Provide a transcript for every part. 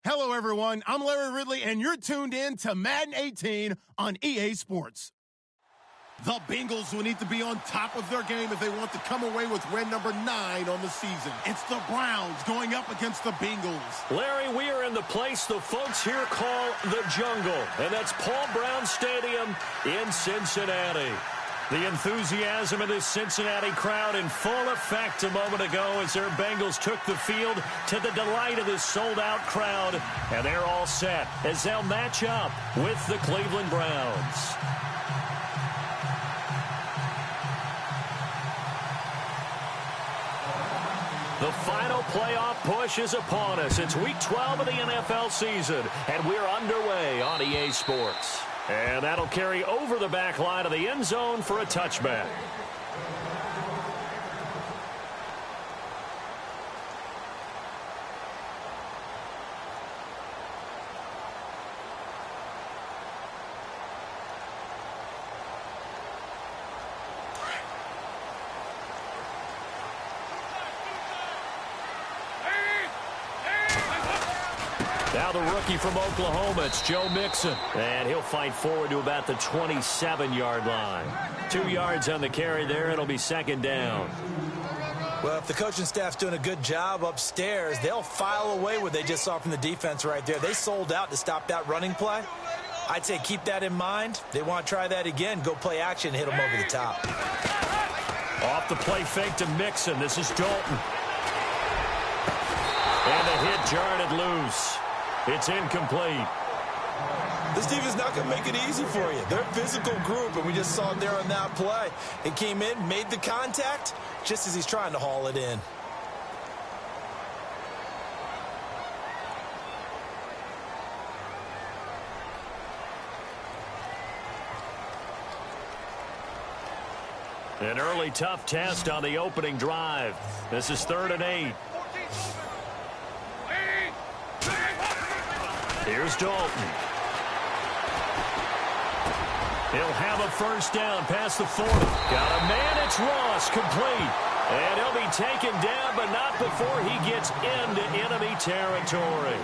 Hello, everyone. I'm Larry Ridley, and you're tuned in to Madden 18 on EA Sports. The Bengals will need to be on top of their game if they want to come away with win number 9 on the season. It's the Browns going up against the Bengals. Larry, we are in the place the folks here call the jungle, and that's Paul Brown Stadium in Cincinnati. The enthusiasm of this Cincinnati crowd in full effect a moment ago as their Bengals took the field to the delight of this sold-out crowd. And they're all set as they'll match up with the Cleveland Browns. The final playoff push is upon us. It's Week 12 of the NFL season, and we're underway on EA Sports. And that'll carry over the back line of the end zone for a touchback. Now the rookie from Oklahoma, it's Joe Mixon. And he'll fight forward to about the 27-yard line. 2 yards on the carry there. It'll be second down. Well, if the coaching staff's doing a good job upstairs, they'll file away what they just saw from the defense right there. They sold out to stop that running play. I'd say keep that in mind. They want to try that again. Go play action, hit them over the top. Off the play fake to Mixon. This is Dalton. And the hit jarred it loose. It's incomplete. This defense is not going to make it easy for you. They're a physical group, and we just saw it there on that play. It came in, made the contact, just as he's trying to haul it in. An early tough test on the opening drive. This is 3rd and 8. Here's Dalton. He'll have a first down past the 40. Got a man, it's Ross, complete. And he'll be taken down, but not before he gets into enemy territory.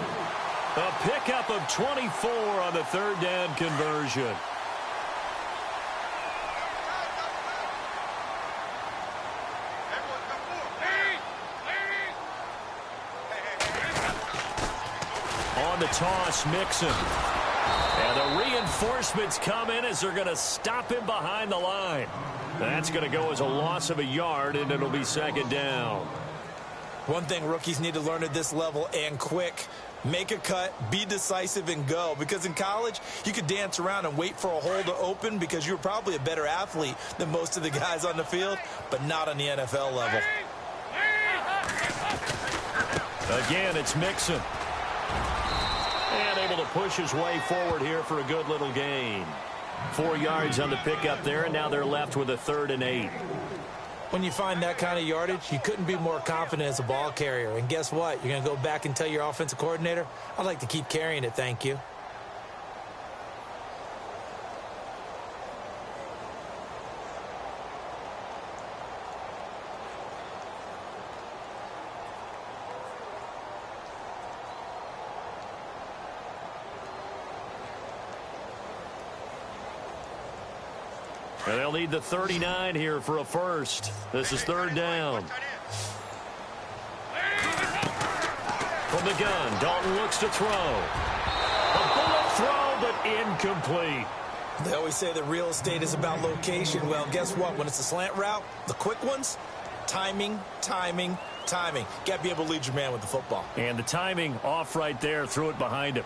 A pickup of 24 on the 3rd down conversion. On the toss, Mixon. And the reinforcements come in as they're going to stop him behind the line. That's going to go as a loss of a yard, and it'll be second down. One thing rookies need to learn at this level, and quick, make a cut, be decisive, and go. Because in college, you could dance around and wait for a hole to open because you're probably a better athlete than most of the guys on the field, but not on the NFL level. Again, it's Mixon. And able to push his way forward here for a good little gain. 4 yards on the pickup there, and now they're left with a 3rd and 8. When you find that kind of yardage, you couldn't be more confident as a ball carrier. And guess what? You're going to go back and tell your offensive coordinator, I'd like to keep carrying it, thank you. And they'll need the 39 here for a first. This is 3rd down. From the gun, Dalton looks to throw. A bullet throw, but incomplete. They always say that real estate is about location. Well, guess what? When it's a slant route, the quick ones, timing, timing, timing. Got to be able to lead your man with the football. And the timing off right there, threw it behind him.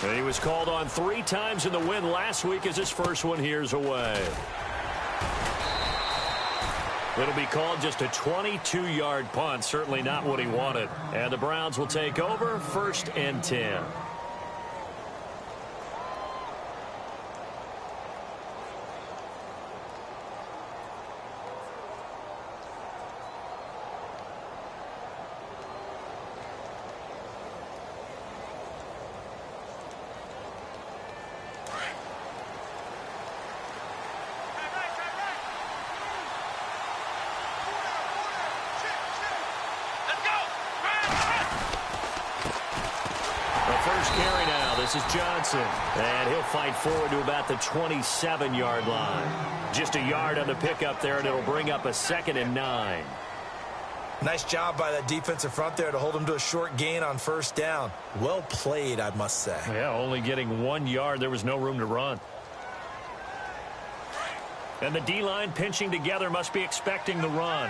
And he was called on 3 times in the win last week as his first one here's away. It'll be called just a 22-yard punt. Certainly not what he wanted. And the Browns will take over 1st and 10. This is Johnson, and he'll fight forward to about the 27-yard line. Just a yard on the pickup there, and it'll bring up a 2nd and 9. Nice job by that defensive front there to hold him to a short gain on 1st down. Well played, I must say. Yeah, only getting 1 yard. There was no room to run. And the D-line pinching together must be expecting the run.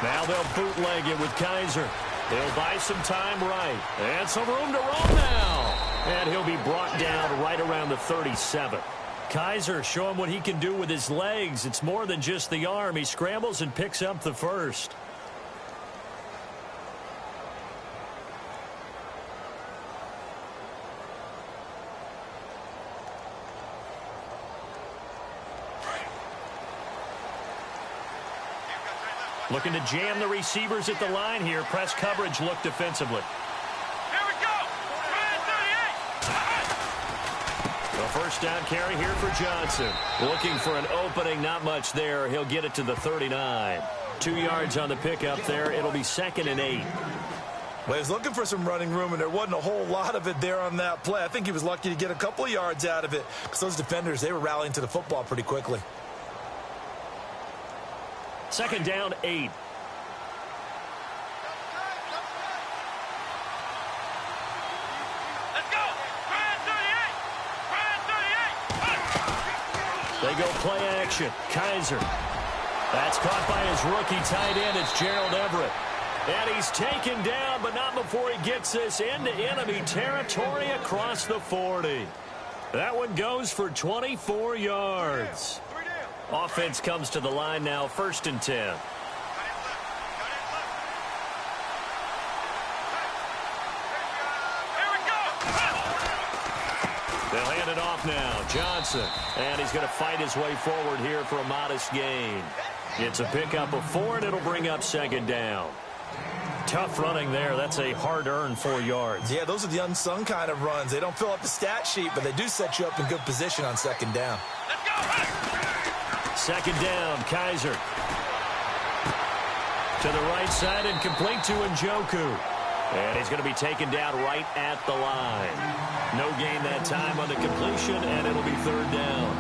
Now they'll bootleg it with Kaiser. He'll buy some time right. And some room to roll now. And he'll be brought down right around the 37. Kaiser showing what he can do with his legs. It's more than just the arm. He scrambles and picks up the first. Looking to jam the receivers at the line here. Press coverage look defensively. Here we go. 38. The first down carry here for Johnson. Looking for an opening, not much there. He'll get it to the 39. 2 yards on the pickup there. It'll be 2nd and 8. Well, he was looking for some running room, and there wasn't a whole lot of it there on that play. I think he was lucky to get a couple of yards out of it because those defenders, they were rallying to the football pretty quickly. 2nd down, 8. Let's go. 38. They go play action. Kaiser. That's caught by his rookie tight end. It's Gerald Everett. And he's taken down, but not before he gets this into enemy territory across the 40. That one goes for 24 yards. Offense comes to the line now, 1st and 10. They'll hand it off now. Johnson. And he's going to fight his way forward here for a modest gain. It's a pickup of 4, and it'll bring up 2nd down. Tough running there. That's a hard-earned 4 yards. Yeah, those are the unsung kind of runs. They don't fill up the stat sheet, but they do set you up in good position on 2nd down. Let's go. 2nd down, Kaiser. To the right side and complete to Njoku. And he's going to be taken down right at the line. No gain that time on the completion, and it'll be 3rd down.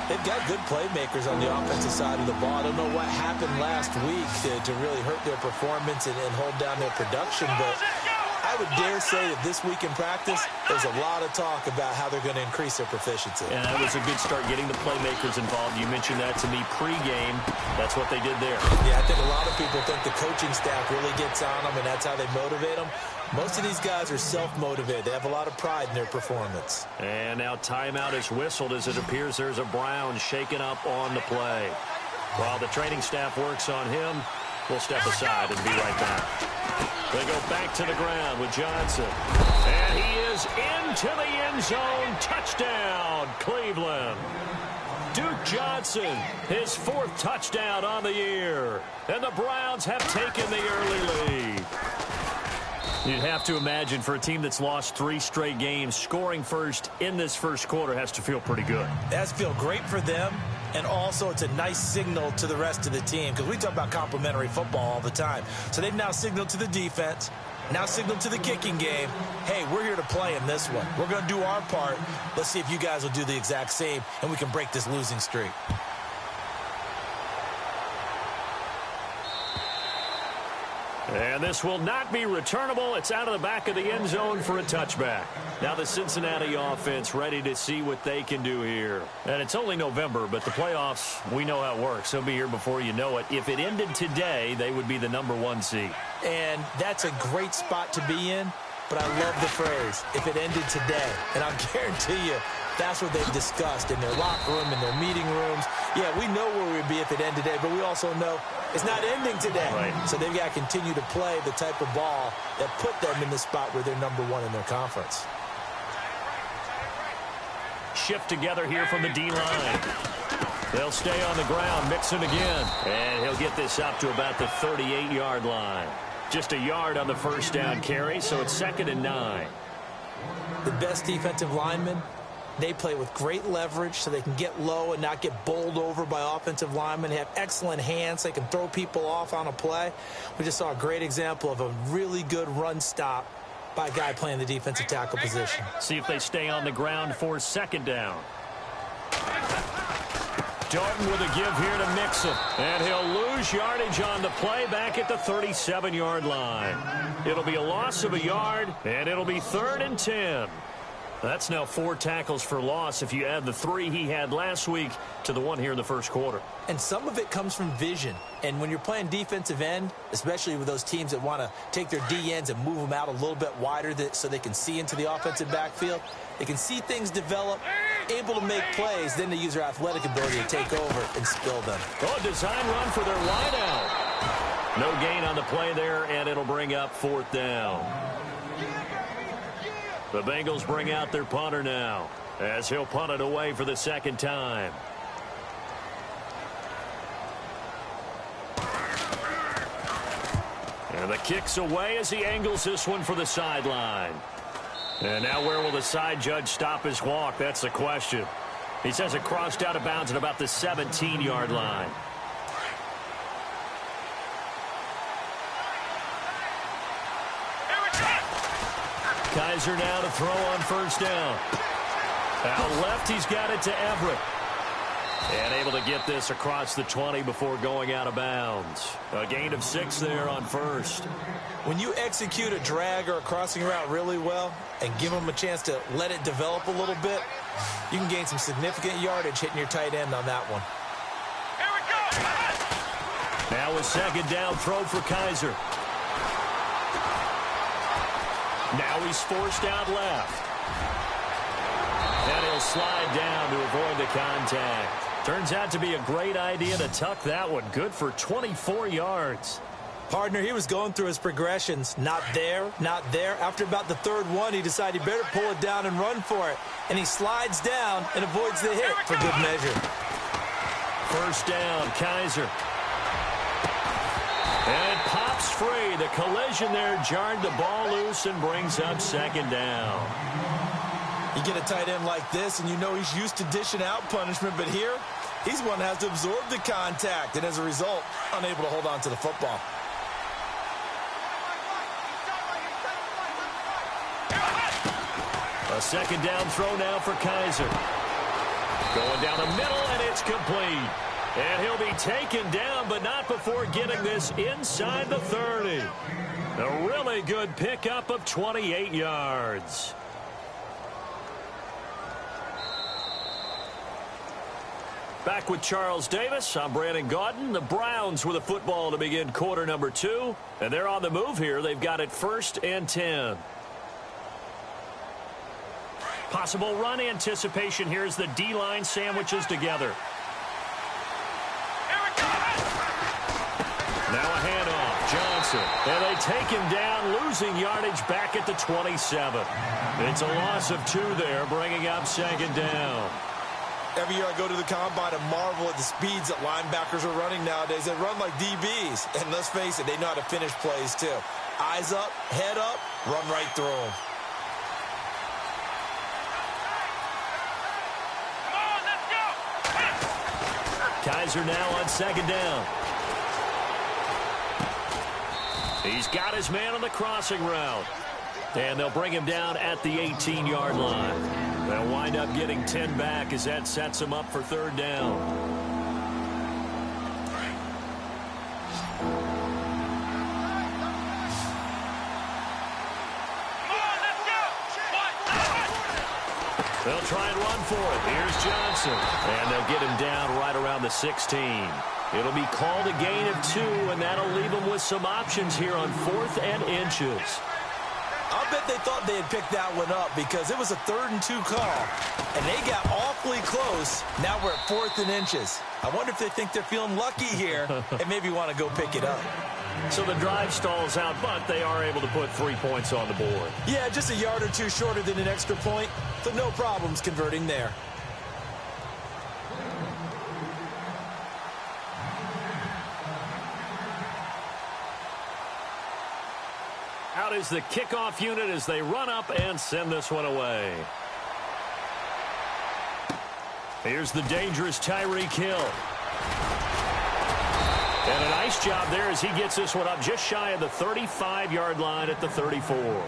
They've got good playmakers on the offensive side of the ball. I don't know what happened last week to really hurt their performance and hold down their production, but I would dare say that this week in practice, there's a lot of talk about how they're going to increase their proficiency. And that was a good start getting the playmakers involved. You mentioned that to me pregame. That's what they did there. Yeah, I think a lot of people think the coaching staff really gets on them, and that's how they motivate them. Most of these guys are self-motivated. They have a lot of pride in their performance. And now timeout is whistled as it appears there's a Brown shaken up on the play. While the training staff works on him, we'll step aside and be right back. They go back to the ground with Johnson. And he is into the end zone. Touchdown, Cleveland. Duke Johnson, his 4th touchdown on the year. And the Browns have taken the early lead. You'd have to imagine for a team that's lost 3 straight games, scoring first in this first quarter has to feel pretty good. It has to feel great for them, and also it's a nice signal to the rest of the team because we talk about complimentary football all the time. So they've now signaled to the defense, now signaled to the kicking game, hey, we're here to play in this one. We're going to do our part. Let's see if you guys will do the exact same, and we can break this losing streak. And this will not be returnable. It's out of the back of the end zone for a touchback. Now the Cincinnati offense ready to see what they can do here. And it's only November, but the playoffs, we know how it works. They'll be here before you know it. If it ended today, they would be the #1 seed. And that's a great spot to be in, but I love the phrase, if it ended today. And I'll guarantee you, that's what they've discussed in their locker room, in their meeting rooms. Yeah, we know where we'd be if it ended today, but we also know it's not ending today. Right. So they've got to continue to play the type of ball that put them in the spot where they're #1 in their conference. Shift together here from the D-line. They'll stay on the ground, Mixon again. And he'll get this up to about the 38-yard line. Just a yard on the first down carry, so it's 2nd and 9. The best defensive lineman They play with great leverage so they can get low and not get bowled over by offensive linemen. They have excellent hands so they can throw people off on a play. We just saw a great example of a really good run stop by a guy playing the defensive tackle position. See if they stay on the ground for second down. Dalton with a give here to Mixon. And he'll lose yardage on the play back at the 37-yard line. It'll be a loss of a yard, and it'll be 3rd and 10. That's now 4 tackles for loss if you add the 3 he had last week to the 1 here in the first quarter. And some of it comes from vision. And when you're playing defensive end, especially with those teams that want to take their D ends and move them out a little bit wider so they can see into the offensive backfield, they can see things develop, able to make plays, then they use their athletic ability to take over and spill them. Oh, a design run for their wideout. No gain on the play there, and it'll bring up 4th down. The Bengals bring out their punter now as he'll punt it away for the 2nd time. And the kick's away as he angles this one for the sideline. And now where will the side judge stop his walk? That's the question. He says it crossed out of bounds at about the 17-yard line. Kaiser now to throw on 1st down. Out left, he's got it to Everett. And able to get this across the 20 before going out of bounds. A gain of 6 there on 1st. When you execute a drag or a crossing route really well and give them a chance to let it develop a little bit, you can gain some significant yardage hitting your tight end on that one. Here we go. Now a 2nd down throw for Kaiser. Now he's forced out left. And he'll slide down to avoid the contact. Turns out to be a great idea to tuck that one. Good for 24 yards. Partner, he was going through his progressions. Not there, not there. After about the 3rd one, he decided he better pull it down and run for it. And he slides down and avoids the hit for good measure. 1st down, Kaiser. And it pops free. The collision there jarred the ball loose and brings up 2nd down. You get a tight end like this, and you know he's used to dishing out punishment, but here, he's one that has to absorb the contact, and as a result, unable to hold on to the football. A 2nd down throw now for Kaiser. Going down the middle, and it's complete. And he'll be taken down, but not before getting this inside the 30. A really good pickup of 28 yards. Back with Charles Davis, I'm Brandon Gaudin. The Browns with a football to begin quarter number 2. And they're on the move here. They've got it 1st and 10. Possible run anticipation. Here's the D-line sandwiches together. Now a handoff, Johnson. And they take him down, losing yardage back at the 27. It's a loss of 2 there, bringing up 2nd down. Every year I go to the combine and marvel at the speeds that linebackers are running nowadays. They run like DBs. And let's face it, they know how to finish plays too. Eyes up, head up, run right through them. Kaiser now on 2nd down. He's got his man on the crossing route. And they'll bring him down at the 18-yard line. They'll wind up getting 10 back as that sets him up for 3rd down. They'll try and run for it. Here's Johnson. And they'll get him down right around the 16. It'll be called a gain of 2, and that'll leave them with some options here on 4th and inches. I'll bet they thought they had picked that one up because it was a 3rd and 2 call, and they got awfully close. Now we're at 4th and inches. I wonder if they think they're feeling lucky here and maybe want to go pick it up. So the drive stalls out, but they are able to put 3 points on the board. Yeah, just a yard or 2 shorter than an extra point, so no problems converting there. Out is the kickoff unit as they run up and send this one away. Here's the dangerous Tyreek Hill. And a nice job there as he gets this one up just shy of the 35-yard line at the 34.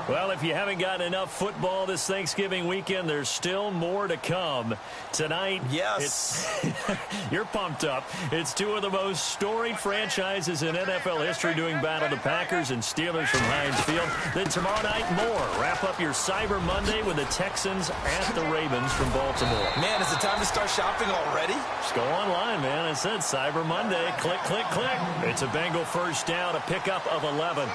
Well, if you haven't gotten enough football this Thanksgiving weekend, there's still more to come. Tonight, yes, you're pumped up. It's two of the most storied franchises in NFL history doing battle, the Packers and Steelers from Heinz Field. Then tomorrow night, more. Wrap up your Cyber Monday with the Texans at the Ravens from Baltimore. Man, is it time to start shopping already? Just go online, man. I said Cyber Monday. Click, click, click. It's a Bengal first down, a pickup of 11.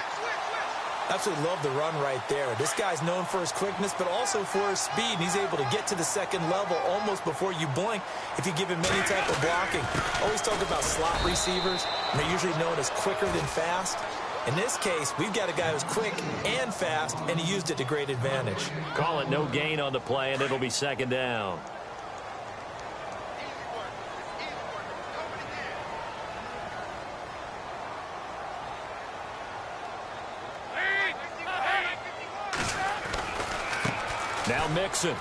Absolutely love the run right there. This guy's known for his quickness, but also for his speed. And he's able to get to the second level almost before you blink if you give him any type of blocking. Always talk about slot receivers, and they're usually known as quicker than fast. In this case, we've got a guy who's quick and fast, and he used it to great advantage. Call it no gain on the play, and it'll be second down. Now Mixon.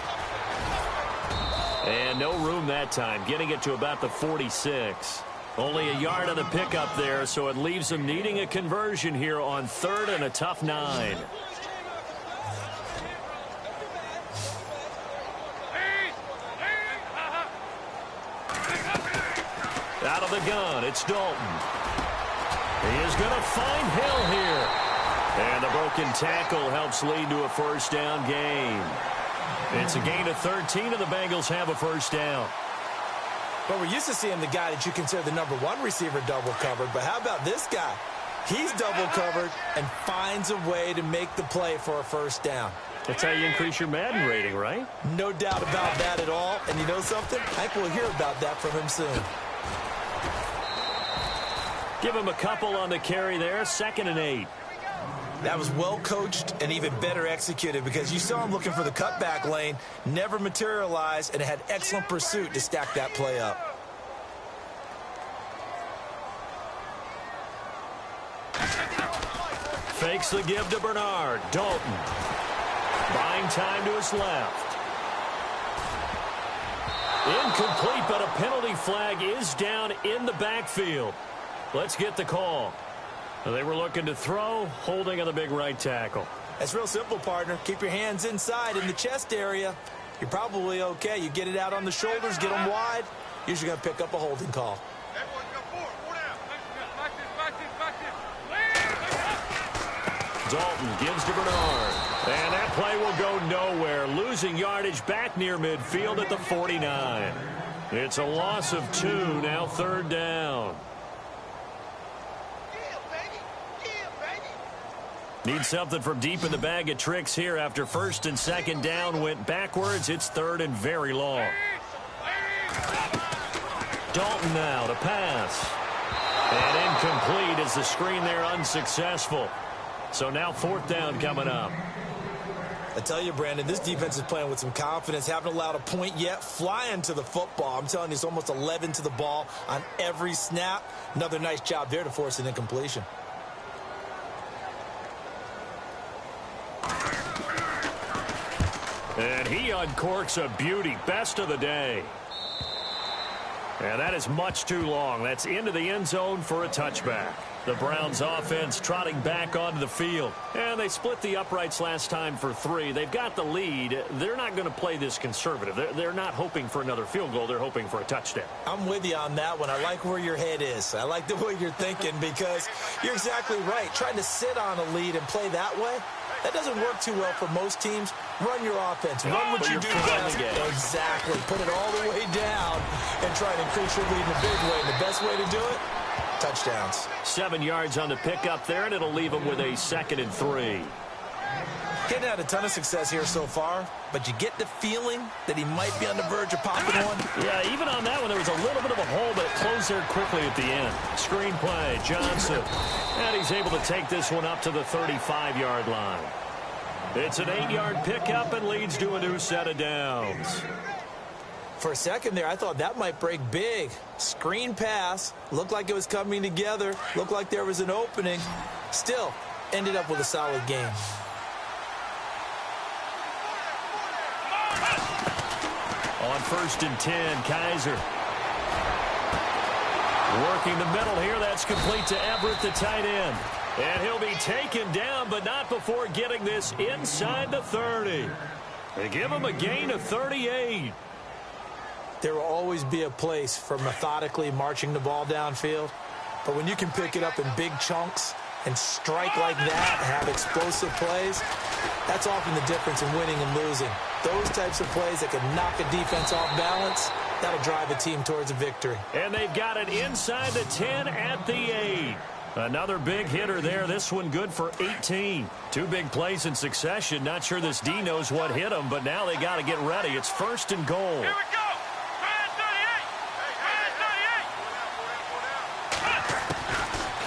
And no room that time, getting it to about the 46. Only a yard on the pickup there, so it leaves them needing a conversion here on 3rd and a tough 9. Out of the gun, it's Dalton. He is going to find Hill here. And the broken tackle helps lead to a first down gain. It's a gain of 13, and the Bengals have a first down. Well, we're used to seeing the guy that you consider the #1 receiver double covered, but how about this guy? He's double covered and finds a way to make the play for a first down. That's how you increase your Madden rating, right? No doubt about that at all. And you know something? I think we'll hear about that from him soon. Give him a couple on the carry there, 2nd and 8. That was well coached and even better executed because you saw him looking for the cutback lane, never materialized, and had excellent pursuit to stack that play up. Fakes the give to Bernard. Dalton. Buying time to his left. Incomplete, but a penalty flag is down in the backfield. Let's get the call. They were looking to throw, holding on the big right tackle. That's real simple, partner. Keep your hands inside in the chest area. You're probably okay. You get it out on the shoulders, get them wide. Usually going to pick up a holding call. Dalton gives to Bernard. And that play will go nowhere. Losing yardage back near midfield at the 49. It's a loss of 2, now 3rd down. Need something from deep in the bag of tricks here after 1st and 2nd down went backwards. It's 3rd and very long. Dalton now to pass. And incomplete as the screen there unsuccessful. So now 4th down coming up. I tell you, Brandon, this defense is playing with some confidence. Haven't allowed a point yet. Flying to the football. I'm telling you, it's almost 11 to the ball on every snap. Another nice job there to force an incompletion. And he uncorks a beauty. Best of the day. And that is much too long. That's into the end zone for a touchback. The Browns offense trotting back onto the field. And they split the uprights last time for 3. They've got the lead. They're not going to play this conservative. They're not hoping for another field goal. They're hoping for a touchdown. I'm with you on that one. I like where your head is. I like the way you're thinking because you're exactly right. Trying to sit on a lead and play that way, that doesn't work too well for most teams. Run your offense. Run what you do best. Exactly. Put it all the way down and try to increase your lead in a big way. And the best way to do it, touchdowns. 7 yards on the pickup there, and it'll leave them with a 2nd and 3. Hadn't had a ton of success here so far, but you get the feeling that he might be on the verge of popping one. Yeah, even on that one, there was a little bit of a hole, but it closed there quickly at the end. Screen play, Johnson. And he's able to take this one up to the 35-yard line. It's an 8-yard pickup and leads to a new set of downs. For a second there, I thought that might break big. Screen pass. Looked like it was coming together. Looked like there was an opening. Still, ended up with a solid game. On 1st and 10, Kaiser. Working the middle here. That's complete to Everett, the tight end. And he'll be taken down, but not before getting this inside the 30. They give him a gain of 38. There will always be a place for methodically marching the ball downfield. But when you can pick it up in big chunks and strike like that, have explosive plays, that's often the difference in winning and losing. Those types of plays that can knock a defense off balance, that'll drive a team towards a victory. And they've got it inside the 10 at the 8. Another big hitter there. This one good for 18. Two big plays in succession. Not sure this D knows what hit him, but now they got to get ready. It's 1st and goal. Here we go.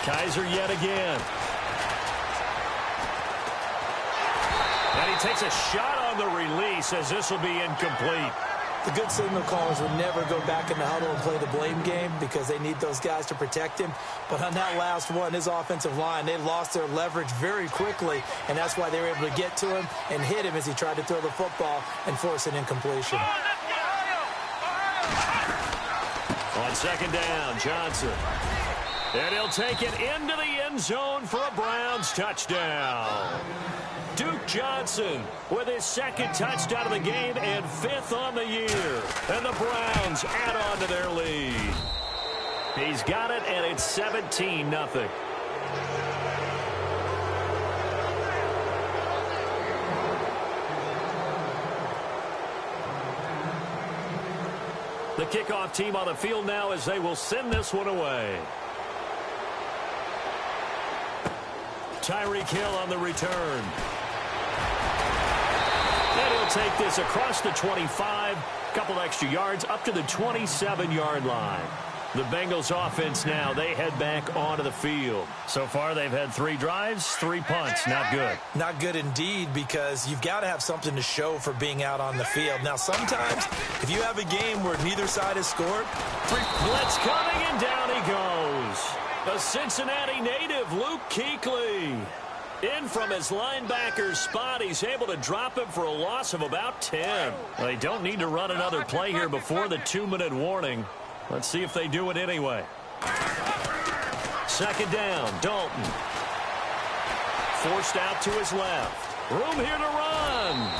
Kaiser yet again. And he takes a shot on the release as this will be incomplete. The good signal callers would never go back in the huddle and play the blame game because they need those guys to protect him. But on that last one, his offensive line, they lost their leverage very quickly, and that's why they were able to get to him and hit him as he tried to throw the football and force an incompletion. On 2nd down, Johnson. And he'll take it into the end zone for a Browns touchdown. Duke Johnson with his 2nd touchdown of the game and 5th on the year. And the Browns add on to their lead. He's got it, and it's 17-0. The kickoff team on the field now as they will send this one away. Tyreek Hill on the return. And he'll take this across the 25, a couple extra yards up to the 27-yard line. The Bengals offense now, they head back onto the field. So far, they've had 3 drives, 3 punts. Not good. Not good indeed, because you've got to have something to show for being out on the field. Now, sometimes, if you have a game where neither side has scored, blitz coming, and down he goes. The Cincinnati native, Luke Kuechly. In from his linebacker spot, he's able to drop him for a loss of about 10. They don't need to run another play here before the 2-minute warning. Let's see if they do it anyway. 2nd down, Dalton. Forced out to his left. Room here to run.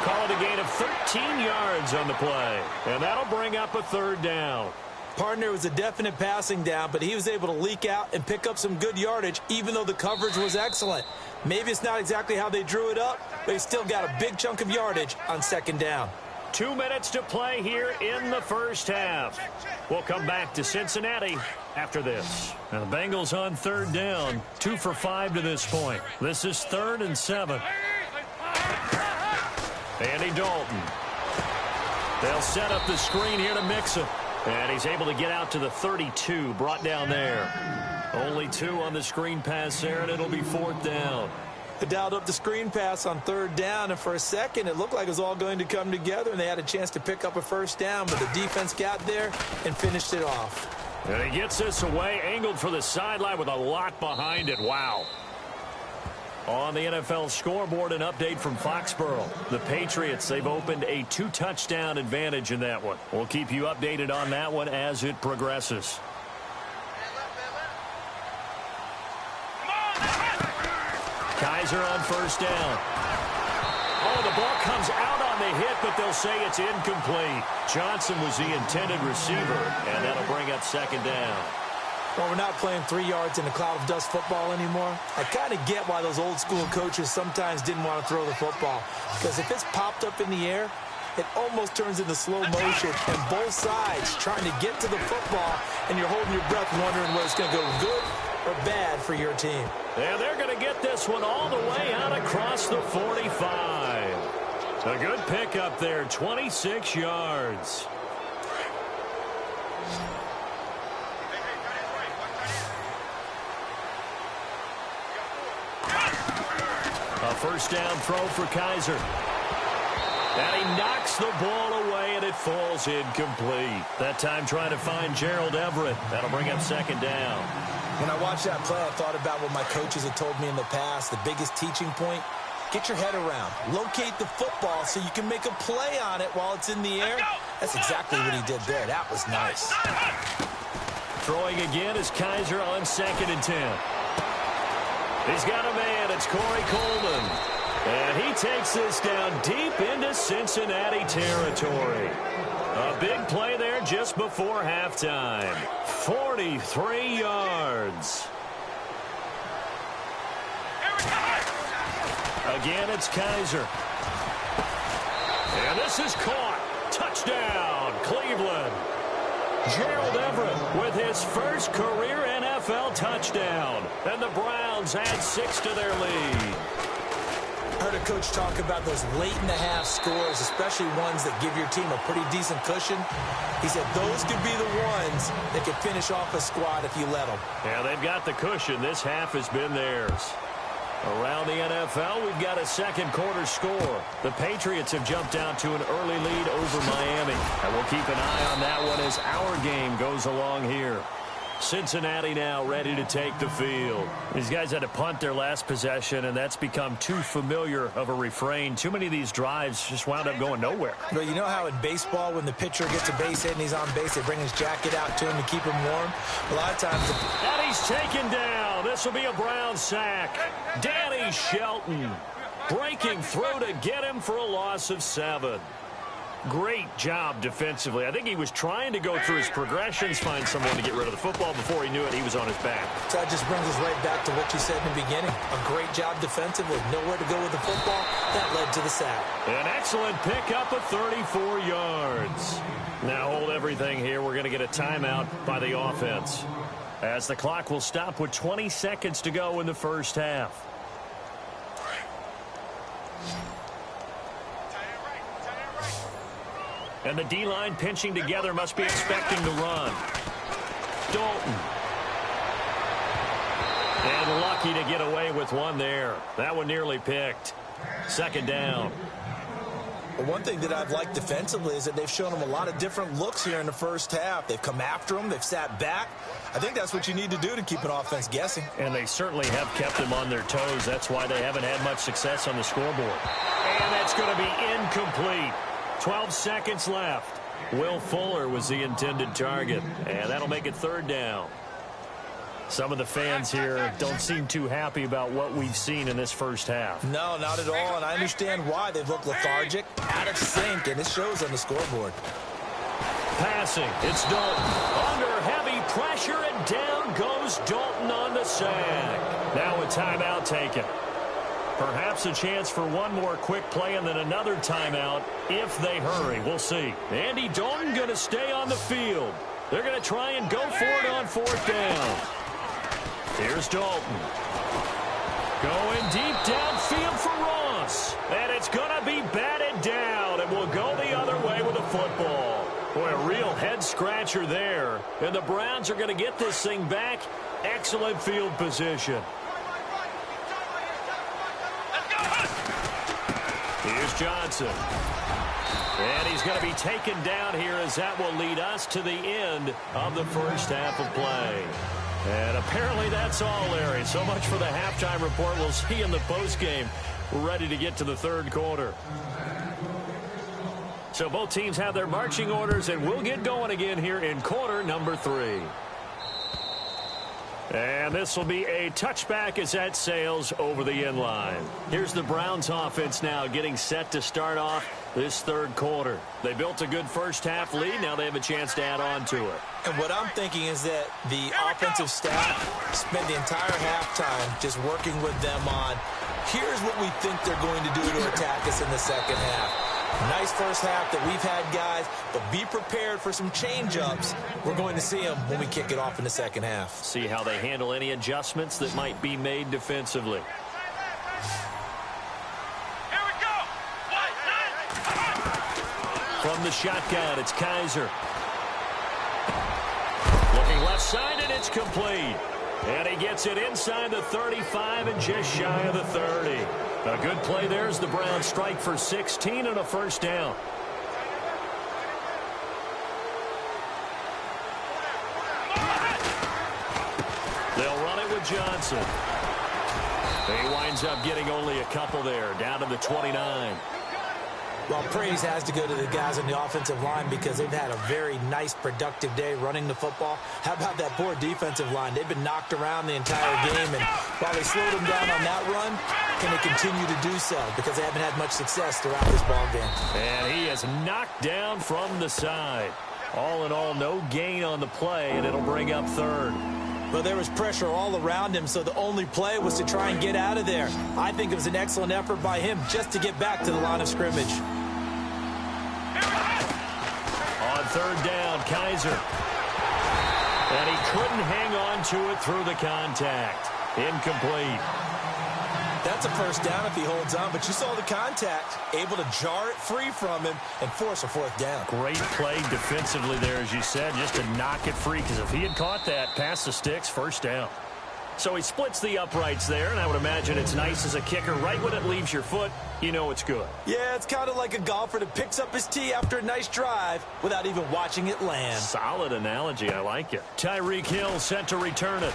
Call it a gain of 13 yards on the play. And that'll bring up a 3rd down. Partner was a definite passing down, but he was able to leak out and pick up some good yardage, even though the coverage was excellent. Maybe it's not exactly how they drew it up, but he still got a big chunk of yardage on 2nd down. 2 minutes to play here in the 1st half. We'll come back to Cincinnati after this. Now, the Bengals on 3rd down, 2 for 5 to this point. This is 3rd and 7. Andy Dalton. They'll set up the screen here to mix him. And he's able to get out to the 32, brought down there. Only 2 on the screen pass there, and it'll be 4th down. They dialed up the screen pass on 3rd down, and for a second, it looked like it was all going to come together, and they had a chance to pick up a 1st down, but the defense got there and finished it off. And he gets this away, angled for the sideline with a lot behind it. Wow. On the NFL scoreboard, an update from Foxborough. The Patriots, they've opened a 2-touchdown advantage in that one. We'll keep you updated on that one as it progresses. Kaiser on 1st down. Oh, the ball comes out on the hit, but they'll say it's incomplete. Johnson was the intended receiver, and that'll bring up 2nd down. Well, we're not playing 3 yards in a cloud of dust football anymore. I kind of get why those old school coaches sometimes didn't want to throw the football. Because if it's popped up in the air, it almost turns into slow motion, and both sides trying to get to the football, and you're holding your breath wondering whether it's going to go good or bad for your team. And they're going to get this one all the way out across the 45. A good pickup there, 26 yards. A 1st down throw for Kaiser. And he knocks the ball away, and it falls incomplete. That time trying to find Gerald Everett. That'll bring up 2nd down. When I watched that play, I thought about what my coaches had told me in the past. The biggest teaching point, get your head around, locate the football so you can make a play on it while it's in the air. That's exactly what he did there. That was nice. Throwing again is Kaiser on 2nd and 10. He's got a man. It's Corey Coleman. And he takes this down deep into Cincinnati territory. A big play there just before halftime. 43 yards. Again, it's Kaiser. And this is caught. Touchdown, Cleveland. Gerald Everett with his first career NFL touchdown. And the Browns add 6 to their lead. I heard a coach talk about those late-in-the-half scores, especially ones that give your team a pretty decent cushion. He said those could be the ones that could finish off a squad if you let them. Yeah, they've got the cushion. This half has been theirs. Around the NFL, we've got a second quarter score. The Patriots have jumped out to an early lead over Miami. And we'll keep an eye on that one as our game goes along here. Cincinnati now ready to take the field. These guys had to punt their last possession, and that's become too familiar of a refrain. Too many of these drives just wound up going nowhere. But you know how in baseball, when the pitcher gets a base hit and he's on base, they bring his jacket out to him to keep him warm? A lot of times... And he's taken down. This will be a Brown sack. Danny Shelton breaking through to get him for a loss of 7. Great job defensively. I think he was trying to go through his progressions, find someone to get rid of the football. Before he knew it, he was on his back. So that just brings us right back to what you said in the beginning. A great job defensively. Nowhere to go with the football. That led to the sack. An excellent pickup of 34 yards. Now hold everything here. We're going to get a timeout by the offense, as the clock will stop with 20 seconds to go in the first half. And the D-line pinching together, must be expecting the run. Dalton. And lucky to get away with one there. That one nearly picked. 2nd down. Well, one thing that I've liked defensively is that they've shown them a lot of different looks here in the first half. They've come after them. They've sat back. I think that's what you need to do to keep an offense guessing. And they certainly have kept them on their toes. That's why they haven't had much success on the scoreboard. And that's going to be incomplete. 12 seconds left. Will Fuller was the intended target, and that'll make it 3rd down. Some of the fans here don't seem too happy about what we've seen in this first half. No, not at all, and I understand why. They've looked lethargic, out of sync, and it shows on the scoreboard. Passing, it's Dalton. Under heavy pressure, and down goes Dalton on the sack. Now a timeout taken. Perhaps a chance for one more quick play and then another timeout if they hurry. We'll see. Andy Dalton going to stay on the field. They're going to try and go for it on 4th down. Here's Dalton. Going deep downfield for Ross. And it's going to be batted down, and we'll go the other way with the football. Boy, a real head-scratcher there. And the Browns are going to get this thing back. Excellent field position. Here's Johnson. And he's going to be taken down here, as that will lead us to the end of the first half of play. And apparently that's all, Larry. So much for the halftime report. We'll see you in the postgame. We're ready to get to the 3rd quarter. So both teams have their marching orders, and we'll get going again here in quarter number 3. And this will be a touchback as that sails over the end line. Here's the Browns offense now getting set to start off this 3rd quarter. They built a good first half lead. Now they have a chance to add on to it. And what I'm thinking is that the offensive staff spent the entire halftime just working with them on, here's what we think they're going to do to attack us in the second half. Nice first half that we've had, guys, but be prepared for some change-ups. We're going to see them when we kick it off in the second half. See how they handle any adjustments that might be made defensively. Here we go. From the shotgun, it's Kaiser. Looking left side, and it's complete. And he gets it inside the 35 and just shy of the 30. A good play there as the Browns strike for 16 and a first down. They'll run it with Johnson. He winds up getting only a couple there, down to the 29. Well, praise has to go to the guys on the offensive line because they've had a very nice, productive day running the football. How about that poor defensive line? They've been knocked around the entire game, and while they slowed them down on that run, can they continue to do so because they haven't had much success throughout this ball game. And he is knocked down from the side. All in all, no gain on the play, and it'll bring up third. Well, there was pressure all around him, so the only play was to try and get out of there. I think it was an excellent effort by him just to get back to the line of scrimmage. On third down, Kaiser. And he couldn't hang on to it through the contact. Incomplete. That's a first down if he holds on, but you saw the contact, able to jar it free from him and force a fourth down. Great play defensively there, as you said, just to knock it free, because if he had caught that, past the sticks, first down. So he splits the uprights there, and I would imagine it's nice as a kicker. Right when it leaves your foot, you know it's good. Yeah, it's kind of like a golfer that picks up his tee after a nice drive without even watching it land. Solid analogy. I like it. Tyreek Hill set to return it.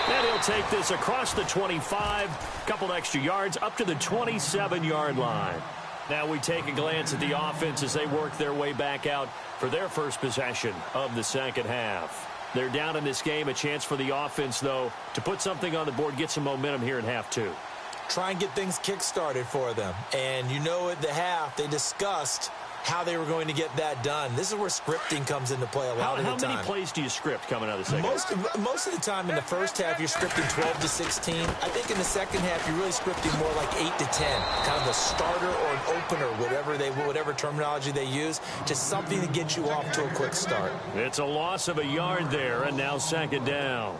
And he'll take this across the 25, couple extra yards, up to the 27-yard line. Now we take a glance at the offense as they work their way back out for their first possession of the second half. They're down in this game. A chance for the offense, though, to put something on the board, get some momentum here in half two. Try and get things kick-started for them. And you know at the half, they discussed how they were going to get that done. This is where scripting comes into play a lot of the time. How many plays do you script coming out of the second half? Most of the time in the first half, you're scripting 12 to 16. I think in the second half, you're really scripting more like 8 to 10. Kind of a starter or an opener, whatever terminology they use. Just something to get you off to a quick start. It's a loss of a yard there, and now second down.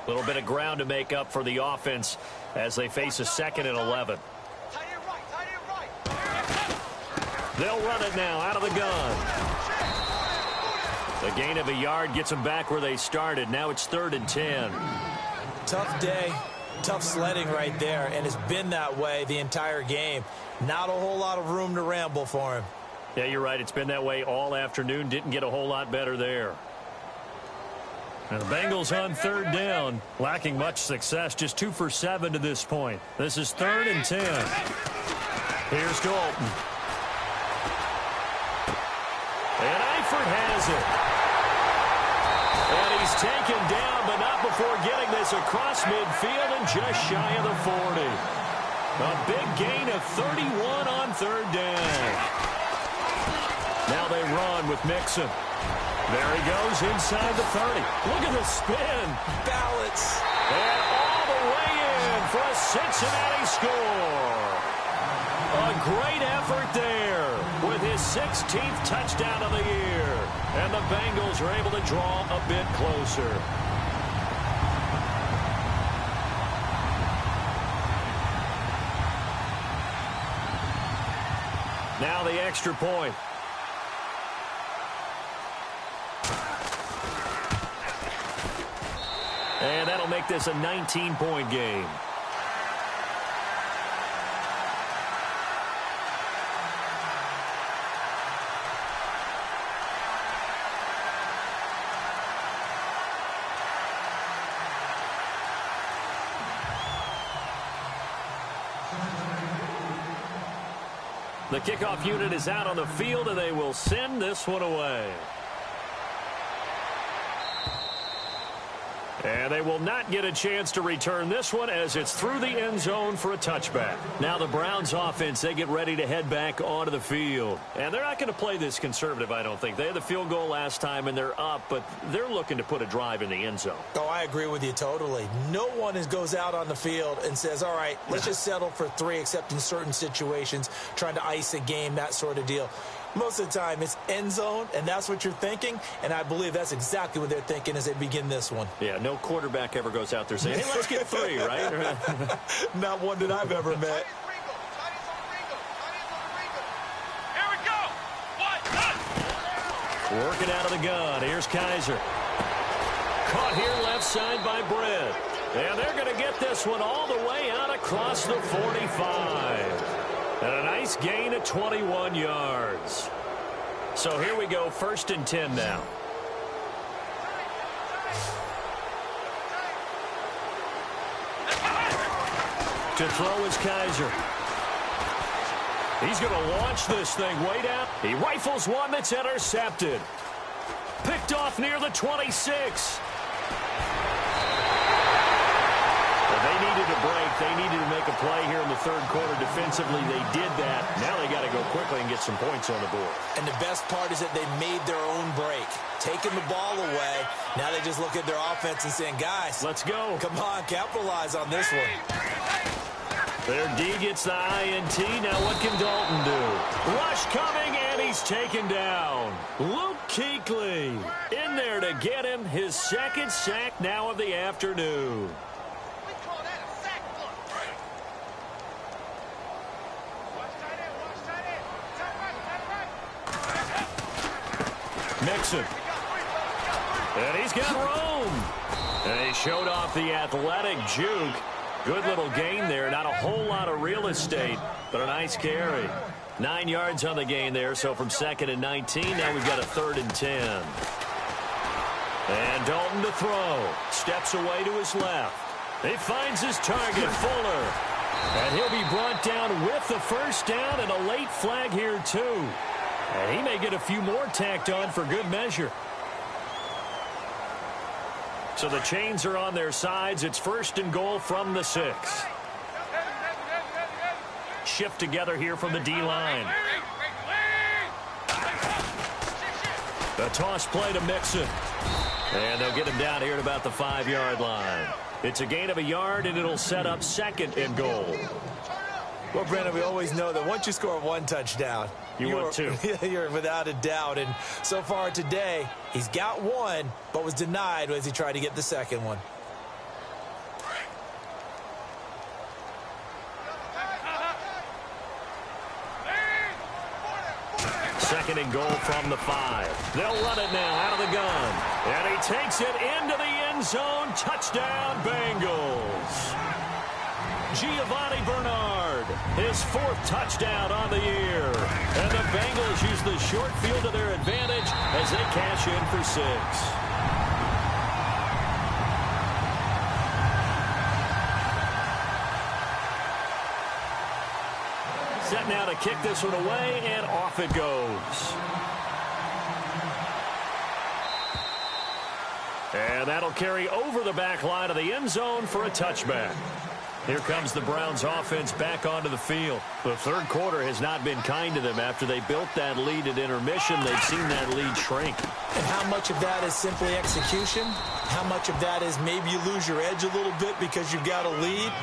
A little bit of ground to make up for the offense as they face a 2nd and 11. They'll run it now out of the gun. The gain of a yard gets them back where they started. Now it's 3rd and 10. Tough day, tough sledding right there, and it's been that way the entire game. Not a whole lot of room to ramble for him. Yeah, you're right. It's been that way all afternoon. Didn't get a whole lot better there. And the Bengals on 3rd down, lacking much success, just 2 for 7 to this point. This is 3rd and 10. Here's Dalton. And Eifert has it. And he's taken down, but not before getting this across midfield and just shy of the 40. A big gain of 31 on 3rd down. Now they run with Mixon. There he goes inside the 30. Look at the spin. Balance. And all the way in for a Cincinnati score. A great effort there with his 16th touchdown of the year. And the Bengals are able to draw a bit closer. Now the extra point. And that'll make this a 19-point game. The kickoff unit is out on the field, and they will send this one away. And they will not get a chance to return this one as it's through the end zone for a touchback. Now the Browns offense, they get ready to head back onto the field. And they're not going to play this conservative, I don't think. They had the field goal last time and they're up, but they're looking to put a drive in the end zone. Oh, I agree with you totally. No one goes out on the field and says, all right, let's just settle for 3, except in certain situations, trying to ice a game, that sort of deal. Most of the time, it's end zone, and that's what you're thinking, and I believe that's exactly what they're thinking as they begin this one. Yeah, no quarterback ever goes out there saying, hey, let's get 3, right? Not one that I've ever met. Here we go. Working out of the gun. Here's Kaiser. Caught here left side by Brett. And they're going to get this one all the way out across the 45. And a nice gain of 21 yards. So here we go, 1st and 10 now. To throw is Kaiser. He's going to launch this thing way down. He rifles one that's intercepted. Picked off near the 26. They needed a break. They needed to make a play here in the 3rd quarter defensively. They did that. Now they got to go quickly and get some points on the board. And the best part is that they made their own break. Taking the ball away. Now they just look at their offense and saying, guys, let's go. Come on, capitalize on this one. Their D gets the INT. Now what can Dalton do? Rush coming, and he's taken down. Luke Kuechly in there to get him his 2nd sack now of the afternoon. Mixon. And he's got room. And he showed off the athletic juke. Good little gain there. Not a whole lot of real estate, but a nice carry. 9 yards on the gain there, so from 2nd and 19, now we've got a 3rd and 10. And Dalton to throw. Steps away to his left. He finds his target, Fuller. And he'll be brought down with the 1st down and a late flag here, too. And he may get a few more tacked on for good measure. So the chains are on their sides. It's 1st and goal from the 6. Shift together here from the D-line. The toss play to Mixon. And they'll get him down here at about the 5-yard line. It's a gain of a yard, and it'll set up 2nd and goal. Well, Brandon, we always know that once you score 1 touchdown, want 2. You're without a doubt. And so far today, he's got 1, but was denied as he tried to get the 2nd one. Second and goal from the 5. They'll run it now out of the gun. And he takes it into the end zone. Touchdown, Bengals. Giovanni Bernard, his 4th touchdown on the year. And the Bengals use the short field to their advantage as they cash in for 6. Set now to kick this one away, and off it goes. And that'll carry over the back line of the end zone for a touchback. Here comes the Browns offense back onto the field. The 3rd quarter has not been kind to them. After they built that lead at intermission, they've seen that lead shrink. And how much of that is simply execution? How much of that is maybe you lose your edge a little bit because you've got a lead?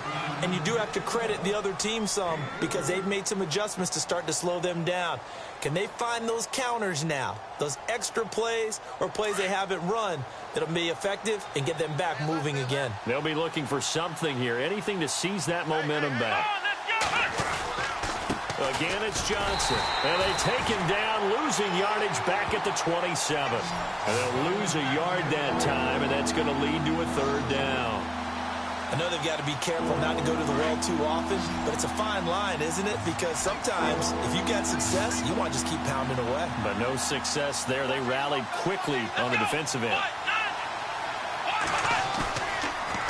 And you do have to credit the other team some because they've made some adjustments to start to slow them down. Can they find those counters now, those extra plays or plays they haven't run that'll be effective and get them back moving again? They'll be looking for something here, anything to seize that momentum back. Again, it's Johnson. And they take him down, losing yardage back at the 27. And they'll lose a yard that time, and that's going to lead to a 3rd down. I know they've got to be careful not to go to the well too often, but it's a fine line, isn't it? Because sometimes, if you got success, you want to just keep pounding away. But no success there. They rallied quickly on the defensive end.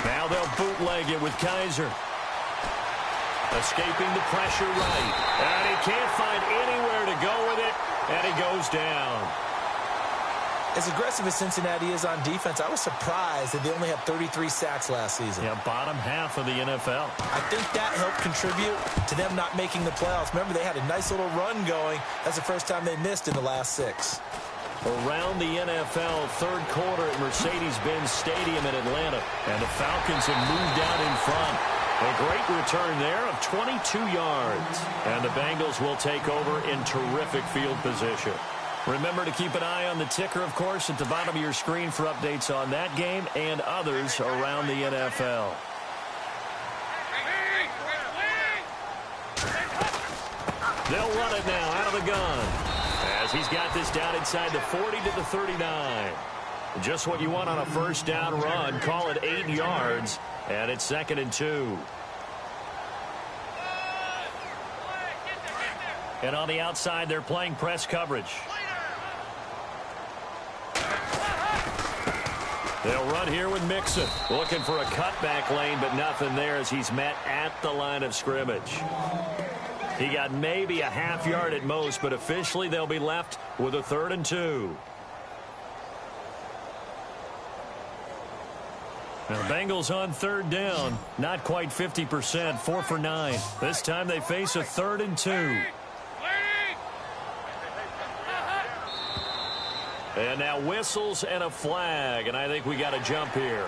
Now they'll bootleg it with Kaiser. Escaping the pressure right. And he can't find anywhere to go with it, and he goes down. As aggressive as Cincinnati is on defense, I was surprised that they only had 33 sacks last season. Yeah, bottom half of the NFL. I think that helped contribute to them not making the playoffs. Remember, they had a nice little run going. That's the first time they missed in the last 6. Around the NFL, 3rd quarter at Mercedes-Benz Stadium in Atlanta. And the Falcons have moved out in front. A great return there of 22 yards. And the Bengals will take over in terrific field position. Remember to keep an eye on the ticker, of course, at the bottom of your screen for updates on that game and others around the NFL. They'll run it now out of the gun as he's got this down inside the 40 to the 39. Just what you want on a first down run. Call it 8 yards, and it's 2nd and 2. And on the outside, they're playing press coverage. They'll run here with Mixon. Looking for a cutback lane, but nothing there as he's met at the line of scrimmage. He got maybe a half yard at most, but officially they'll be left with a 3rd and 2. Now, Bengals on 3rd down. Not quite 50%, 4 for 9. This time they face a 3rd and 2. And now whistles and a flag, and I think we got a jump here.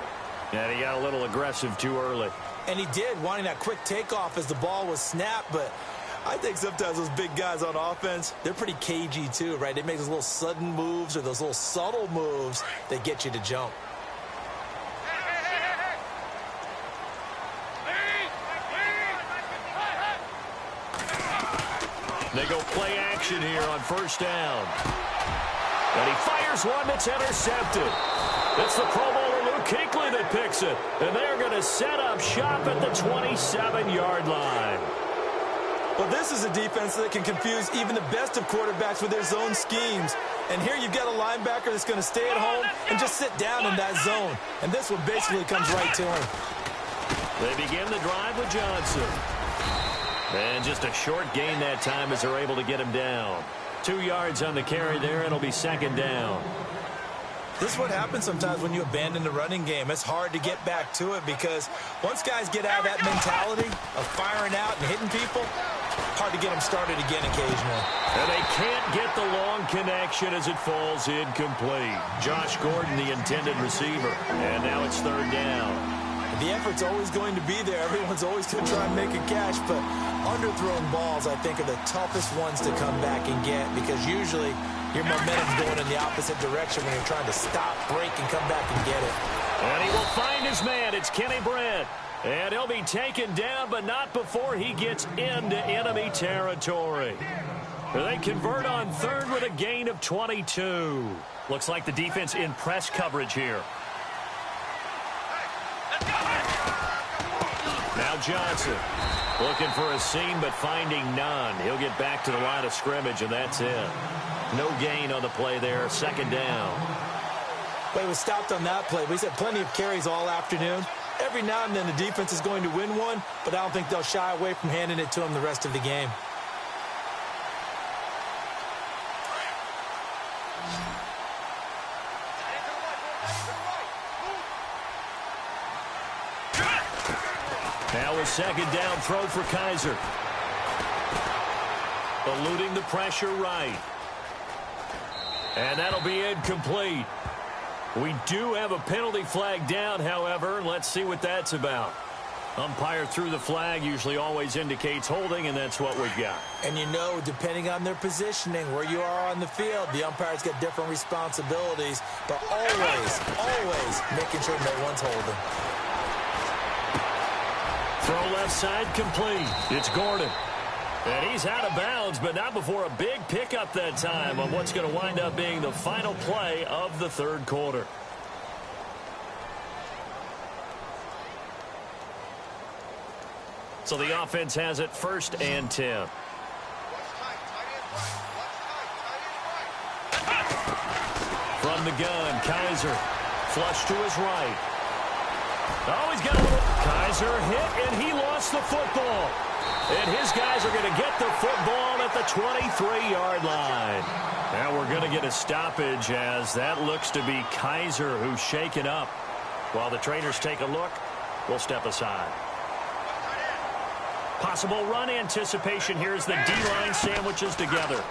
And he got a little aggressive too early. And he did, wanting that quick takeoff as the ball was snapped, but I think sometimes those big guys on offense, they're pretty cagey too, right? They make those little sudden moves or those little subtle moves that get you to jump. They go play action here on 1st down. And he fires one that's intercepted. It's the Pro Bowler Luke Kuechly that picks it. And they're going to set up shop at the 27-yard line. Well, this is a defense that can confuse even the best of quarterbacks with their zone schemes. And here you've got a linebacker that's going to stay at home and just sit down in that zone. And this one basically comes right to him. They begin the drive with Johnson. And just a short gain that time as they're able to get him down. 2 yards on the carry there, and it'll be 2nd down. This is what happens sometimes when you abandon the running game. It's hard to get back to it because once guys get out of that mentality of firing out and hitting people, hard to get them started again occasionally. And they can't get the long connection as it falls incomplete. Josh Gordon, the intended receiver. And now it's 3rd down. The effort's always going to be there. Everyone's always going to try and make a catch, but underthrown balls, I think, are the toughest ones to come back and get because usually your momentum's going in the opposite direction when you're trying to stop, break, and come back and get it. And he will find his man. It's Kenny Brent. And he'll be taken down, but not before he gets into enemy territory. They convert on 3rd with a gain of 22. Looks like the defense in press coverage here. Now Johnson looking for a seam but finding none. He'll get back to the line of scrimmage, and that's it. No gain on the play there. 2nd down. But he was stopped on that play. He's had plenty of carries all afternoon. Every now and then the defense is going to win one, but I don't think they'll shy away from handing it to him the rest of the game. Now a 2nd down throw for Kaiser. Eluding the pressure right. And that'll be incomplete. We do have a penalty flag down, however. Let's see what that's about. Umpire threw the flag, usually always indicates holding, and that's what we've got. And you know, depending on their positioning, where you are on the field, the umpire's got different responsibilities, but always making sure no one's holding. Throw left side complete. It's Gordon. And he's out of bounds, but not before a big pickup that time on what's going to wind up being the final play of the 3rd quarter. So the offense has it 1st and 10. From the gun, Kaiser. Flush to his right. Oh, he's got a little... Kaiser hit, and he lost the football. And his guys are going to get the football at the 23-yard line. Now we're going to get a stoppage as that looks to be Kaiser who's shaken up. While the trainers take a look, we'll step aside. Possible run anticipation here as the D-line sandwiches together.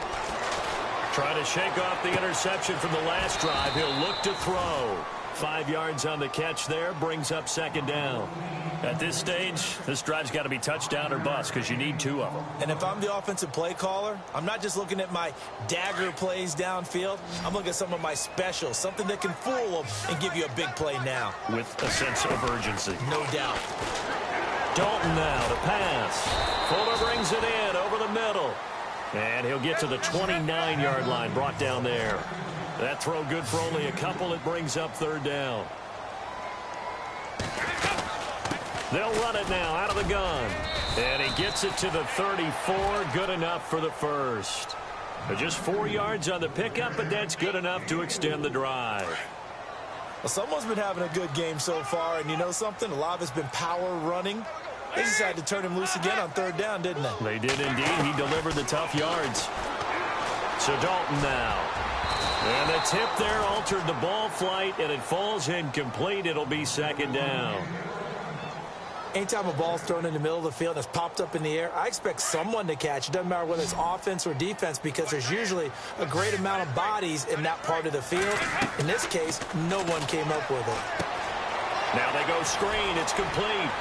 Try to shake off the interception from the last drive. He'll look to throw. 5 yards on the catch there, brings up 2nd down. At this stage, this drive's got to be touchdown or bust because you need 2 of them. And if I'm the offensive play caller, I'm not just looking at my dagger plays downfield. I'm looking at some of my specials, something that can fool them and give you a big play now. With a sense of urgency. No doubt. Dalton now to pass. Fuller brings it in over the middle. And he'll get to the 29-yard line, brought down there. That throw good for only a couple. It brings up third down. They'll run it now out of the gun. And he gets it to the 34. Good enough for the first. Just 4 yards on the pickup, but that's good enough to extend the drive. Well, someone's been having a good game so far, and you know something? A lot of it's been power running. They decided to turn him loose again on third down, didn't they? They did indeed. He delivered the tough yards. So Dalton now. And the tip there altered the ball flight, and it falls incomplete. It'll be second down. Anytime a ball's thrown in the middle of the field and it's popped up in the air, I expect someone to catch. It doesn't matter whether it's offense or defense because there's usually a great amount of bodies in that part of the field. In this case, no one came up with it. Now they go screen. It's complete.